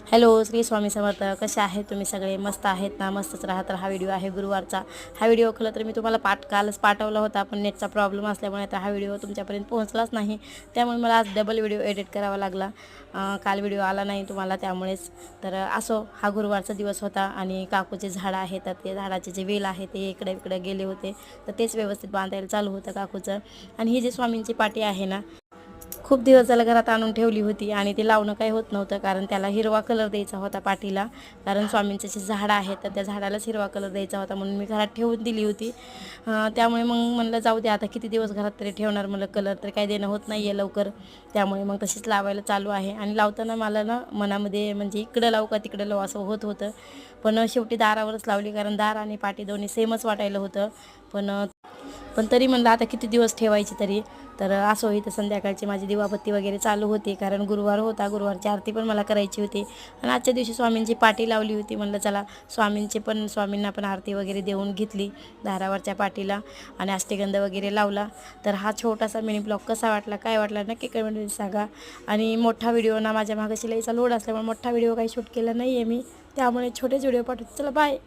Hello, Shri Swami Samarth. कसे आहेत तुम्ही सगळे? मस्त आहेत ना? मस्तच राहा. तर हा व्हिडिओ आहे गुरुवारचा. हा व्हिडिओ खरं तर मी तुम्हाला कालच पाठवला होता, पण नेटचा प्रॉब्लेम असल्यामुळे तर हा व्हिडिओ तुमच्यापर्यंत पोहोचलाच नाही. त्यामुळे मला आज डबल व्हिडिओ एडिट करावा लागला. काल व्हिडिओ आला नाही तुम्हाला, त्यामुळेच. तर असो, हा गुरुवारचा दिवस होता आणि काकूचे झाड आहे, तर ते झाडाचे जे वेल आहे ते इकडे इकडे गेले होते, तर तेच व्यवस्थित बांधायला चालू होतं काकूचं. आणि ही जी स्वामींची पाटी आहे ना, खूप दिवस झालं घरात आणून ठेवली होती आणि ते लावणं काही होत नव्हतं, कारण त्याला हिरवा कलर द्यायचा होता पाटीला. कारण स्वामींचे जे झाडं आहेत तर त्या झाडालाच हिरवा कलर द्यायचा होता, म्हणून मी घरात ठेवून दिली होती. त्यामुळे मग म्हणलं जाऊ दे, आता किती दिवस घरात तरी ठेवणार, म्हणलं कलर तर काही देणं होत नाही आहे लवकर. त्यामुळे मग तशीच लावायला चालू आहे. आणि लावताना मला ना मनामध्ये म्हणजे इकडं लावू का तिकडं लावू असं होत होतं, पण शेवटी दारावरच लावली, कारण दार आणि पाटी दोन्ही सेमच वाटायला होतं. पण पण तरी म्हणलं आता किती दिवस ठेवायची तरी. तर असो, इथं संध्याकाळची माझी दिवाबत्ती वगैरे चालू होती, कारण गुरुवार होता, गुरुवारची आरती पण मला करायची होती. आणि आजच्या दिवशी स्वामींची पाटी लावली होती, म्हणलं चला स्वामींना पण आरती वगैरे देऊन घेतली दारावरच्या पाटीला, आणि अष्टगंध वगैरे लावला. तर हा छोटासा मिनी ब्लॉग कसा वाटला, काय वाटला, नक्की कमेंटमध्ये सांगा. आणि मोठा व्हिडिओ ना, माझ्या मागं शिलाईचा लोड असल्यामुळे मोठा व्हिडिओ काही शूट केला नाही आहे मी, त्यामुळे छोटेच व्हिडिओ पाठवते. चला बाय.